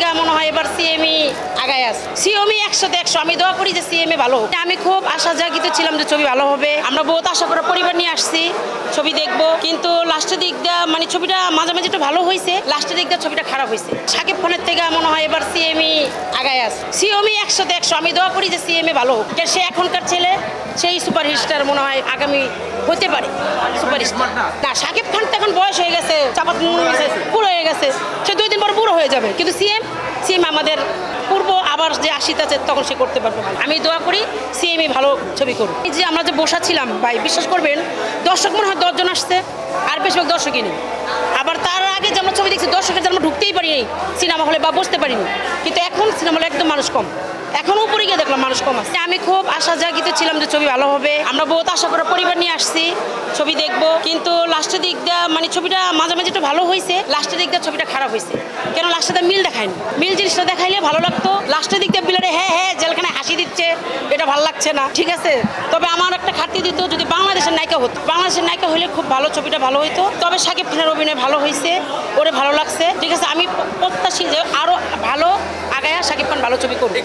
থেকে মনে হয় এবার সিএমই আগায় আছে। সিএমই 100-100, আমি দোয়া করি যে সিএমএ ভালো হোক। আমি খুব আশা জাগিত ছিলাম যে ছবি ভালো হবে। আমরা বহুত আশা করে পরিবার নিয়ে আসছি ছবি দেখবো, কিন্তু লাস্টের দিক দিয়ে মানে ছবিটা মাঝামাঝি একটু ভালো হয়েছে, লাস্টের দিক দিয়ে ছবিটা খারাপ হয়েছে। শাকিব খানের থেকে মনে হয় এবার সিএমই আগায় আছে। সিএমই 100-100, আমি দোয়া করি যে সিএমএ ভালো হোক। সে এখনকার ছেলে, সেই সুপারস্টার মনে হয় আগামী হতে পারে সুপারস্টার। না, শাকিব খান তো এখন বয়স হয়ে গেছে, চাপাত পুরো হয়ে গেছে, সে 2 দিন পর বুড়ো হয়ে যাবে। কিন্তু সিএম আমাদের পূর্ব আবার যে আশিতে আছে তখন সে করতে পারবে ভালো। আমি দোয়া করি সিএমই ভালো ছবি করুক। এই যে আমরা যে বসাছিলাম ভাই, বিশ্বাস করবেন দর্শক মনে হয় 10 জন আসছে, আর বেশিরভাগ দর্শকই নেই। আবার তার আগে যে আমরা ছবি দেখছি দর্শকের আমরা ঢুকতেই পারিনি সিনেমা হলে বা বসতে পারিনি, কিন্তু এখন সিনেমা হলে একদম মানুষ কম। এখন উপরে গিয়ে দেখলাম মানুষ কম আছে। আমি খুব আশা জাগিত ছিলাম যে ছবি ভালো হবে। আমরা বহুত আশা করে পরিবার নিয়ে আসছি ছবি দেখবো, কিন্তু লাস্টের দিক দিয়ে মানে ছবিটা মাঝামাঝি একটু ভালো হয়েছে, লাস্টের দিক দিয়ে ছবিটা খারাপ হয়েছে। কেন লাস্টের দিকে মিল দেখায়নি, মিল জিনিসটা দেখাইলে ভালো লাগতো। লাস্টের দিক দিয়ে বিলারে হ্যাঁ জেলখানায় হাসি দিচ্ছে, এটা ভালো লাগছে না, ঠিক আছে। তবে আমার একটা খাতি দিত যদি বাংলাদেশের নায়িকা হতো, বাংলাদেশের নায়িকা হলে খুব ভালো, ছবিটা ভালো হইতো। তবে শাকিব খানের অভিনয় ভালো হয়েছে, ওরে ভালো লাগছে, ঠিক আছে। আমি প্রত্যাশী যে আরো ভালো আগায়া শাকিব খান ভালো ছবি করবে।